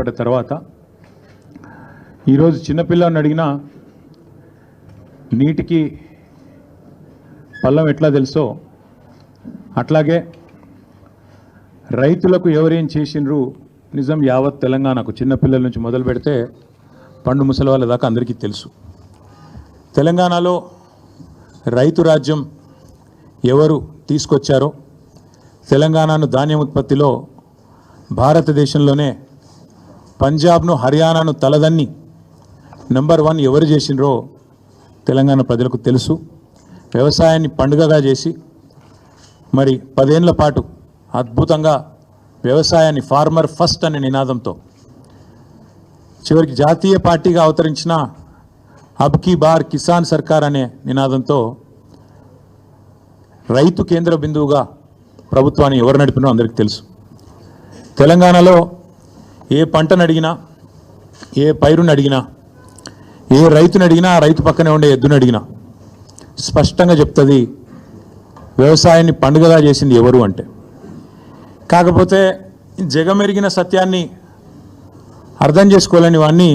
ఏర్పడ్డ తర్వాత ఈరోజు చిన్నపిల్లని అడిగినా నీటికి పల్లం ఎట్లా తెలుసో అట్లాగే రైతులకు ఎవరేం చేసిండ్రు నిజం యావత్ తెలంగాణకు చిన్నపిల్లల నుంచి మొదలు పెడితే పండు ముసలి వాళ్ళ దాకా అందరికీ తెలుసు. తెలంగాణలో రైతు రాజ్యం ఎవరు తీసుకొచ్చారో, తెలంగాణను ధాన్యం ఉత్పత్తిలో భారతదేశంలోనే పంజాబ్ను హర్యానాను తలదన్ని నెంబర్ 1 ఎవరు చేసినరో తెలంగాణ ప్రజలకు తెలుసు. వ్యవసాయాన్ని పండుగగా చేసి మరి 10 ఏళ్ల పాటు అద్భుతంగా వ్యవసాయాన్ని ఫార్మర్ ఫస్ట్ అనే నినాదంతో చివరికి జాతీయ పార్టీగా అవతరించిన అబ్ కీ బార్ కిసాన్ సర్కార్ అనే నినాదంతో రైతు కేంద్ర బిందువుగా ప్రభుత్వాన్ని ఎవరు నడిపినో అందరికీ తెలుసు. తెలంగాణలో ఏ పంటను అడిగినా, ఏ పైరుని అడిగినా, ఏ రైతుని అడిగినా, ఆ రైతు పక్కనే ఉండే ఎద్దుని అడిగినా స్పష్టంగా చెప్తుంది వ్యవసాయాన్ని పండుగగా చేసింది ఎవరు అంటే. కాకపోతే జగమెరిగిన సత్యాన్ని అర్థం చేసుకోలేని వాడిని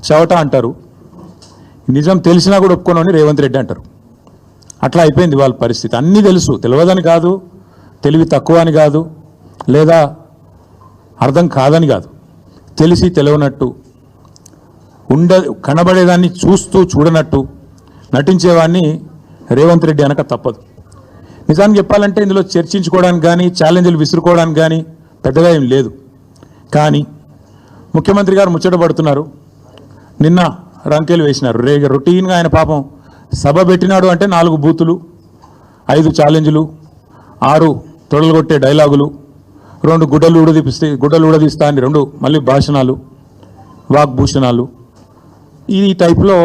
చవట అంటారు, నిజం తెలిసినా కూడా ఒప్పుకోనని రేవంత్ రెడ్డి అంటారు. అట్లా అయిపోయింది వాళ్ళ పరిస్థితి. అన్నీ తెలుసు, తెలియదని కాదు, తెలివి తక్కువ అని కాదు, లేదా అర్థం కాదని కాదు, తెలిసి తెలియనట్టు కనబడేదాన్ని చూస్తూ చూడనట్టు నటించేవాడిని రేవంత్ రెడ్డి అనక తప్పదు. నిజానికి చెప్పాలంటే ఇందులో చర్చించుకోవడానికి కానీ ఛాలెంజ్లు విసురుకోవడానికి కానీ పెద్దగా ఏం లేదు. కానీ ముఖ్యమంత్రి గారు ముచ్చట పడుతున్నారు, నిన్న రంకెలు వేసినారు. రొటీన్గా ఆయన పాపం సభ పెట్టినాడు అంటే 4 బూతులు, 5 ఛాలెంజ్లు, 6 తొడలుగొట్టే డైలాగులు, 2 గుడ్డలు ఊడదీస్తా అని 2 మళ్ళీ భాషణాలు, వాగ్భూషణాలు. ఈ టైప్లో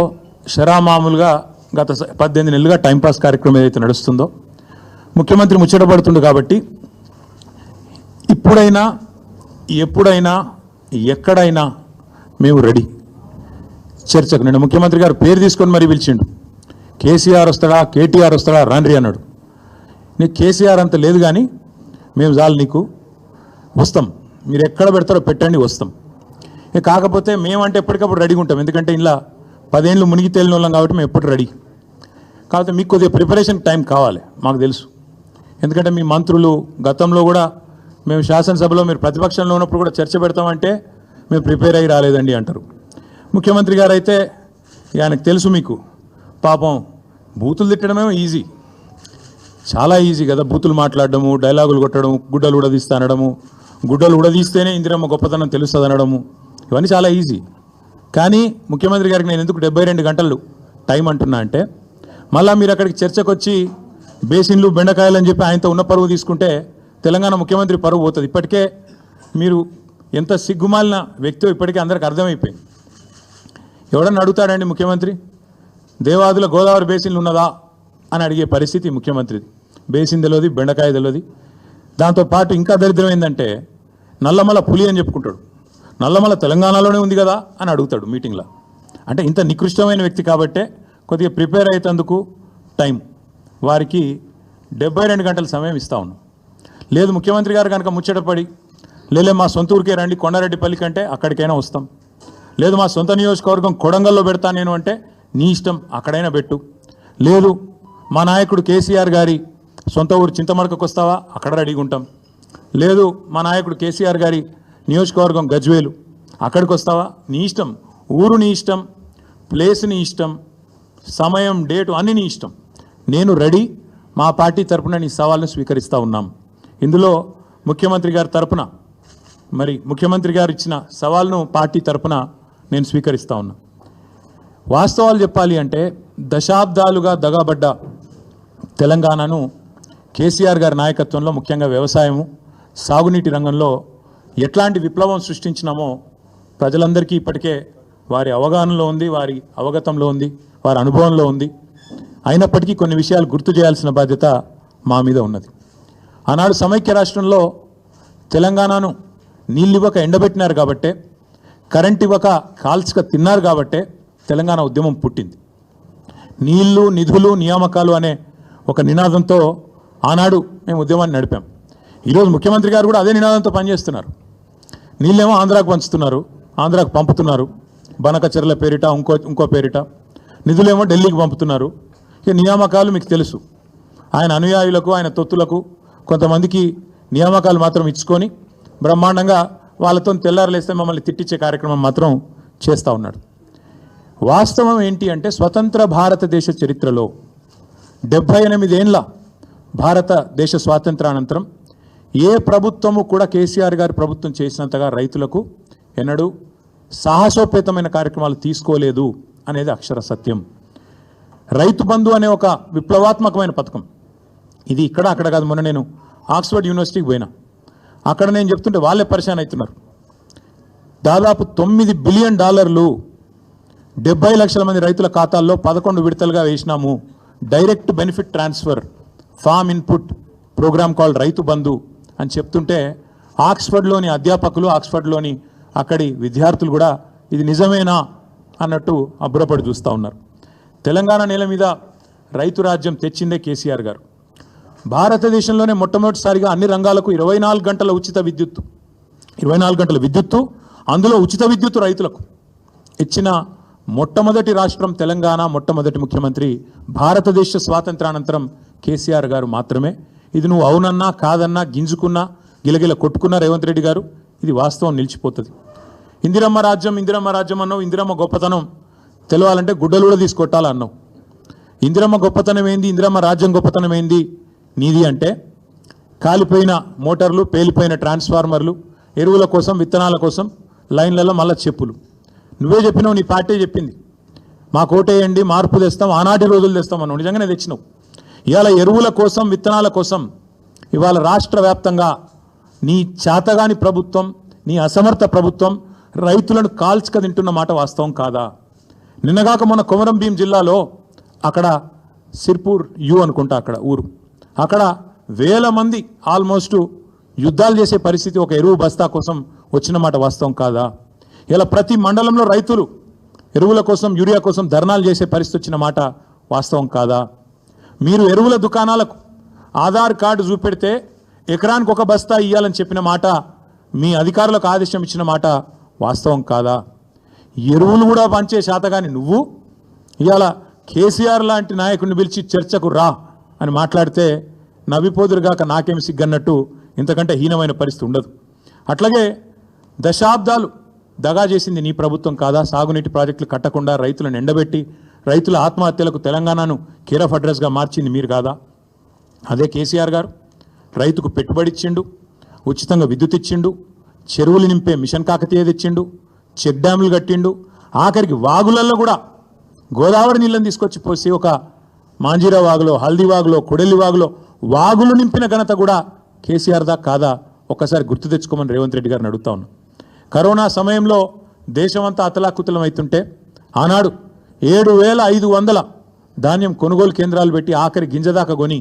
షరామామూలుగా గత 18 నెలలుగా టైంపాస్ కార్యక్రమం ఏదైతే నడుస్తుందో ముఖ్యమంత్రి ముచ్చటపడుతుండు. కాబట్టి ఇప్పుడైనా ఎప్పుడైనా ఎక్కడైనా మేము రెడీ చర్చకు. నేను ముఖ్యమంత్రి గారు పేరు తీసుకొని మరీ పిలిచిండు. కేసీఆర్ వస్తాడా, కేటీఆర్ వస్తాడా, రాండ్రి అన్నాడు. నీకు కేసీఆర్ అంత లేదు కానీ మేము చాలు నీకు, వస్తాం, మీరు ఎక్కడ పెడతారో పెట్టండి, వస్తాం. కాకపోతే మేమంటే ఎప్పటికప్పుడు రెడీగా ఉంటాం, ఎందుకంటే ఇలా 10 ఏళ్ళు మునిగి తేలిన వాళ్ళం కాబట్టి మేము ఎప్పుడు రెడీ. కాకపోతే మీకు కొద్దిగా ప్రిపరేషన్ టైం కావాలి, మాకు తెలుసు. ఎందుకంటే మీ మంత్రులు గతంలో కూడా మేము శాసనసభలో మీరు ప్రతిపక్షంలో ఉన్నప్పుడు కూడా చర్చ పెడతామంటే మేము ప్రిపేర్ అయ్యి రాలేదండి అంటారు. ముఖ్యమంత్రి గారు అయితే ఆయనకు తెలుసు, మీకు పాపం బూతులు తిట్టడమే ఈజీ, చాలా ఈజీ కదా. బూతులు మాట్లాడడము, డైలాగులు కొట్టడం, గుడ్డలు ఉడదీస్తా అనడము, గుడ్డలు ఉడదీస్తేనే ఇందిరమ్మ గొప్పతనం తెలుస్తుంది అనడము, ఇవన్నీ చాలా ఈజీ. కానీ ముఖ్యమంత్రి గారికి నేను ఎందుకు 72 గంటలు టైం అంటున్నా అంటే, మళ్ళీ మీరు అక్కడికి చర్చకు వచ్చి బేసిన్లు బెండకాయలు అని చెప్పి ఆయనతో ఉన్న పరువు తీసుకుంటే తెలంగాణ ముఖ్యమంత్రి పరువు పోతుంది. ఇప్పటికే మీరు ఎంత సిగ్గుమాలిన వ్యక్తో ఇప్పటికే అందరికి అర్థమైపోయింది. ఎవడన్నా అడుగుతాడండి ముఖ్యమంత్రి, దేవాదుల గోదావరి బేసిన్లు ఉన్నదా అని అడిగే పరిస్థితి ముఖ్యమంత్రిది. బేసిన్ తెలియదు, బెండకాయ తెలియదు. దాంతోపాటు ఇంకా దరిద్రం ఏంటంటే నల్లమల పులి అని చెప్పుకుంటాడు. నల్లమల తెలంగాణలోనే ఉంది కదా అని అడుగుతాడు మీటింగ్లో. అంటే ఇంత నికృష్టమైన వ్యక్తి కాబట్టే కొద్దిగా ప్రిపేర్ అయ్యేందుకు టైం వారికి 72 గంటల సమయం ఇస్తా ఉన్నాం. లేదు ముఖ్యమంత్రి గారు కనుక ముచ్చటపడి లేలే మా సొంత ఊరికే రండి కొండారెడ్డిపల్లి కంటే అక్కడికైనా వస్తాం, లేదు మా సొంత నియోజకవర్గం కొడంగల్లో పెడతా నేను అంటే నీ ఇష్టం, అక్కడైనా పెట్టు. లేదు మా నాయకుడు కేసీఆర్ గారి సొంత ఊరు చింతమడకకు వస్తావా, అక్కడ రెడీగా ఉంటాం. లేదు మా నాయకుడు కేసీఆర్ గారి నియోజకవర్గం గజ్వేలు, అక్కడికి వస్తావా, నీ ఇష్టం. ఊరు నీ ఇష్టం, ప్లేస్ నీ ఇష్టం, సమయం డేటు అన్నీ నీ ఇష్టం. నేను రెడీ, మా పార్టీ తరపున నీ సవాల్ను స్వీకరిస్తూ ఉన్నాం. ఇందులో ముఖ్యమంత్రి గారి తరపున మరి ముఖ్యమంత్రి గారు ఇచ్చిన సవాల్ను పార్టీ తరపున నేను స్వీకరిస్తూ ఉన్నా. వాస్తవాలు చెప్పాలి అంటే దశాబ్దాలుగా దగాబడ్డ తెలంగాణను కేసీఆర్ గారి నాయకత్వంలో ముఖ్యంగా వ్యవసాయము, సాగునీటి రంగంలో ఎట్లాంటి విప్లవం సృష్టించినామో ప్రజలందరికీ ఇప్పటికే వారి అవగాహనలో ఉంది, వారి అవగతంలో ఉంది, వారి అనుభవంలో ఉంది. అయినప్పటికీ కొన్ని విషయాలు గుర్తు చేయాల్సిన బాధ్యత మా మీద ఉన్నది. ఆనాడు సమైక్య రాష్ట్రంలో తెలంగాణను నీళ్ళు ఇవ్వక ఎండబెట్టినారు కాబట్టే, కరెంట్ ఇవ్వక కాల్చక తిన్నారు కాబట్టే తెలంగాణ ఉద్యమం పుట్టింది. నీళ్లు, నిధులు, నియామకాలు అనే ఒక నినాదంతో ఆనాడు మేము ఉద్యమాన్ని నడిపాం. ఈరోజు ముఖ్యమంత్రి గారు కూడా అదే నినాదంతో పనిచేస్తున్నారు. నీళ్ళేమో ఆంధ్రాకు పంచుతున్నారు, ఆంధ్రాకు పంపుతున్నారు, బనకచెర్ల పేరిట ఇంకో పేరిట. నిధులేమో ఢిల్లీకి పంపుతున్నారు. ఇక నియామకాలు మీకు తెలుసు, ఆయన అనుయాయులకు ఆయన తొత్తులకు కొంతమందికి నియామకాలు మాత్రం ఇచ్చుకొని బ్రహ్మాండంగా వాళ్ళతో తెల్లారలేస్తే మమ్మల్ని తిట్టించే కార్యక్రమం మాత్రం చేస్తూ ఉన్నాడు. వాస్తవం ఏంటి అంటే స్వతంత్ర భారతదేశ చరిత్రలో 78 ఏళ్ళ భారతదేశ స్వాతంత్రానంతరం ఏ ప్రభుత్వము కూడా కేసీఆర్ గారి ప్రభుత్వం చేసినంతగా రైతులకు ఎన్నడూ సాహసోపేతమైన కార్యక్రమాలు తీసుకోలేదు అనేది అక్షర సత్యం. రైతు బంధు అనే ఒక విప్లవాత్మకమైన పథకం, ఇది ఇక్కడ అక్కడ కాదు. మొన్న నేను ఆక్స్ఫర్డ్ యూనివర్సిటీకి పోయినా, అక్కడ నేను చెప్తుంటే వాళ్ళే పరిశాన్ అవుతున్నారు. దాదాపు $9 బిలియన్ 70 లక్షల మంది రైతుల ఖాతాల్లో 11 విడతలుగా వేసినాము. Direct benefit transfer farm input program called Rythu Bandhu అని చెప్తుంటే ఆక్స్ఫర్డ్లోని అధ్యాపకులు, ఆక్స్ఫర్డ్లోని అక్కడి విద్యార్థులు కూడా ఇది నిజమేనా అన్నట్టు అబ్బురపడి చూస్తూ ఉన్నారు. తెలంగాణ నేల మీద రైతు రాజ్యం తెచ్చిందే కేసీఆర్ గారు. భారతదేశంలోనే మొట్టమొదటిసారిగా అన్ని రంగాలకు 24 గంటల ఉచిత విద్యుత్తు, 24 గంటల విద్యుత్తు, అందులో ఉచిత విద్యుత్తు రైతులకు ఇచ్చిన మొట్టమొదటి రాష్ట్రం తెలంగాణ, మొట్టమొదటి ముఖ్యమంత్రి భారతదేశ స్వాతంత్రానంతరం కేసీఆర్ గారు మాత్రమే. ఇది నువ్వు అవునన్నా కాదన్నా గింజుకున్నా గిలగిల కొట్టుకున్నా రేవంత్ రెడ్డి గారు, ఇది వాస్తవం నిలిచిపోతుంది. ఇందిరమ్మ రాజ్యం అన్నావు, ఇందిరమ్మ గొప్పతనం తెలవాలంటే గుడ్డలు కూడా తీసుకొట్టాలన్నావు. ఇందిరమ్మ గొప్పతనం ఏంది, ఇందిరమ్మ రాజ్యం గొప్పతనం ఏంది నీది అంటే కాలిపోయిన మోటార్లు, పేలిపోయిన ట్రాన్స్ఫార్మర్లు, ఎరువుల కోసం విత్తనాల కోసం లైన్లలో మళ్ళీ చెప్పులు. నువ్వే చెప్పినావు, నీ పార్టీ చెప్పింది, మాకు ఓటేయండి మార్పు తెస్తాం, ఆనాటి రోజులు తెస్తాం అన్నావు. నిజంగానే తెచ్చినావు. ఇవాళ ఎరువుల కోసం విత్తనాల కోసం ఇవాళ రాష్ట్ర వ్యాప్తంగా నీ చేతగాని ప్రభుత్వం, నీ అసమర్థ ప్రభుత్వం రైతులను కాల్చుక తింటున్న మాట వాస్తవం కాదా? నిన్నగాక మన కొమరం భీం జిల్లాలో అక్కడ సిర్పూర్ అనుకుంటా అక్కడ ఊరు, అక్కడ వేల మంది ఆల్మోస్ట్ యుద్ధాలు చేసే పరిస్థితి ఒక ఎరువు బస్తా కోసం వచ్చిన మాట వాస్తవం కాదా? ఇలా ప్రతి మండలంలో రైతులు ఎరువుల కోసం, యూరియా కోసం ధర్నాలు చేసే పరిస్థితి వచ్చిన మాట వాస్తవం కాదా? మీరు ఎరువుల దుకాణాలకు ఆధార్ కార్డు చూపెడితే ఎకరానికి ఒక బస్తా ఇవ్వాలని చెప్పిన మాట, మీ అధికారులకు ఆదేశం ఇచ్చిన మాట వాస్తవం కాదా? ఎరువులు కూడా పంచే శాతగాని నువ్వు ఇవాళ కేసీఆర్ లాంటి నాయకుడిని పిలిచి చర్చకు రా అని మాట్లాడితే నవ్విపోదురుగాక నాకేమి సిగ్గన్నట్టు ఇంతకంటే హీనమైన పరిస్థితి ఉండదు. అట్లాగే దశాబ్దాలు దగా చేసింది నీ ప్రభుత్వం కాదా? సాగునీటి ప్రాజెక్టులు కట్టకుండా రైతులను ఎండబెట్టి రైతుల ఆత్మహత్యలకు తెలంగాణను కేర్ ఆఫ్ అడ్రస్గా మార్చింది మీరు కాదా? అదే కేసీఆర్ గారు రైతుకు పెట్టుబడి ఇచ్చిండు, ఉచితంగా విద్యుత్ ఇచ్చిండు, చెరువులు నింపే మిషన్ కాకతీయ తెచ్చిండు, చెక్ డ్యాములు కట్టిండు, ఆఖరికి వాగులలో కూడా గోదావరి నీళ్ళని తీసుకొచ్చి పోసి ఒక మాంజీరా వాగులో, హల్దీ వాగులో, కొడెల్లి వాగులో వాగులు నింపిన ఘనత కూడా కేసీఆర్ దా కాదా? ఒక్కసారి గుర్తు తెచ్చుకోమని రేవంత్ రెడ్డి గారిని అడుగుతా ఉన్నాం. కరోనా సమయంలో దేశమంతా అతలాకుతలం అవుతుంటే ఆనాడు 7,500 ధాన్యం కొనుగోలు కేంద్రాలు పెట్టి ఆఖరి గింజదాకా కొని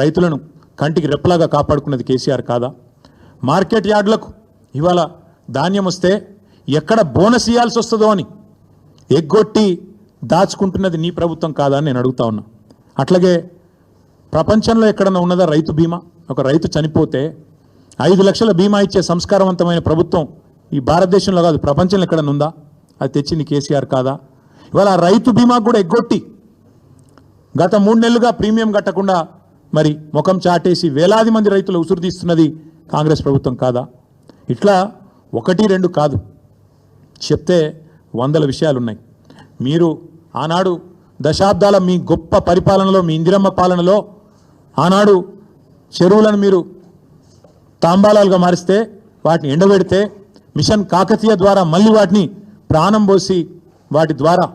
రైతులను కంటికి రెప్పలాగా కాపాడుకున్నది కేసీఆర్ కాదా? మార్కెట్ యార్డులకు ఇవాళ ధాన్యం వస్తే ఎక్కడ బోనస్ ఇవ్వాల్సి వస్తుందో అని ఎగ్గొట్టి దాచుకుంటున్నది నీ ప్రభుత్వం కాదా అని నేను అడుగుతా ఉన్నా. అట్లాగే ప్రపంచంలో ఎక్కడన్నా ఉన్నదా రైతు బీమా? ఒక రైతు చనిపోతే 5 లక్షల బీమా ఇచ్చే సంస్కారవంతమైన ప్రభుత్వం ఈ భారతదేశంలో కాదు ప్రపంచంలో ఎక్కడన్నా ఉందా? అది తెచ్చింది కేసీఆర్ కాదా? ఇవాళ రైతు బీమా కూడా ఎగ్గొట్టి గత 3 నెలలుగా ప్రీమియం కట్టకుండా మరి ముఖం చాటేసి వేలాది మంది రైతులు ఉసురు తీస్తున్నది కాంగ్రెస్ ప్రభుత్వం కాదా? ఇట్లా 1, 2 కాదు, చెప్తే 100 విషయాలు ఉన్నాయి. మీరు ఆనాడు దశాబ్దాల మీ గొప్ప పరిపాలనలో, మీ ఇందిరమ్మ పాలనలో ఆనాడు చెరువులను మీరు తాంబాలాలుగా మారిస్తే, వాటిని ఎండబెడితే, మిషన్ కాకతీయ ద్వారా మళ్ళీ వాటిని ప్రాణం పోసి వాటి ద్వారా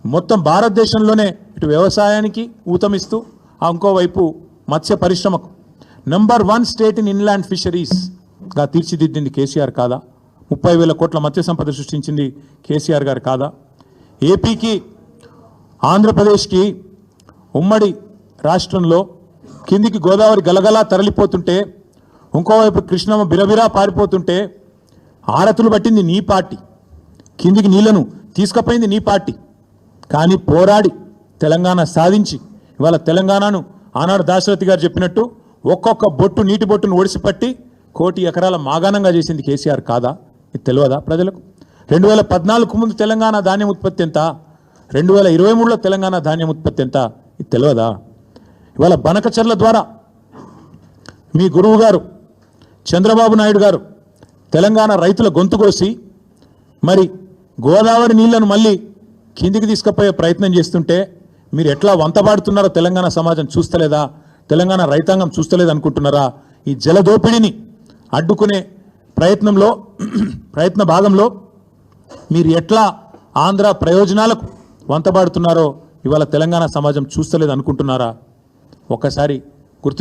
మొత్తం భారతదేశంలోనే ఇటు వ్యవసాయానికి ఊతమిస్తూ ఇంకోవైపు మత్స్య పరిశ్రమకు నంబర్ 1 స్టేట్ ఇన్ ఇన్లాండ్ ఫిషరీస్గా తీర్చిదిద్దింది కేసీఆర్ కాదా? 30,000 కోట్ల మత్స్య సంపద సృష్టించింది కేసీఆర్ గారు కాదా? ఏపీకి, ఆంధ్రప్రదేశ్కి ఉమ్మడి రాష్ట్రంలో కిందికి గోదావరి గలగలా తరలిపోతుంటే, ఇంకోవైపు కృష్ణమ్మ బిరబిరా పారిపోతుంటే ఆరతులు పట్టింది నీ పార్టీ, కిందికి నీళ్లను తీసుకుపోయింది నీ పార్టీ. కానీ పోరాడి తెలంగాణ సాధించి ఇవాళ తెలంగాణను ఆనాడు దాశరథి గారు చెప్పినట్టు ఒక్కొక్క బొట్టు నీటి బొట్టును ఒడిసిపట్టి 1,00,00,000 ఎకరాల మాగాణంగా చేసింది కేసీఆర్ కాదా? ఇది తెలియదా ప్రజలకు? 2014 ముందు తెలంగాణ ధాన్యం ఉత్పత్తి ఎంత, 2023లో తెలంగాణ ధాన్యం ఉత్పత్తి ఎంత, ఇది తెలియదా? ఇవాళ బనకచర్ల ద్వారా మీ గురువు గారు చంద్రబాబు నాయుడు గారు తెలంగాణ రైతుల గొంతు కోసి మరి గోదావరి నీళ్లను మళ్ళీ కిందికి తీసుకుపోయే ప్రయత్నం చేస్తుంటే మీరు ఎట్లా వంతబాడుతున్నారో తెలంగాణ సమాజం చూస్తలేదా? తెలంగాణ రైతాంగం చూస్తలేదు అనుకుంటున్నారా? ఈ జలదోపిడిని అడ్డుకునే ప్రయత్న భాగంలో మీరు ఎట్లా ఆంధ్ర ప్రయోజనాలకు వంతబాడుతున్నారో ఇవాళ తెలంగాణ సమాజం చూస్తలేదు అనుకుంటున్నారా? ఒక్కసారి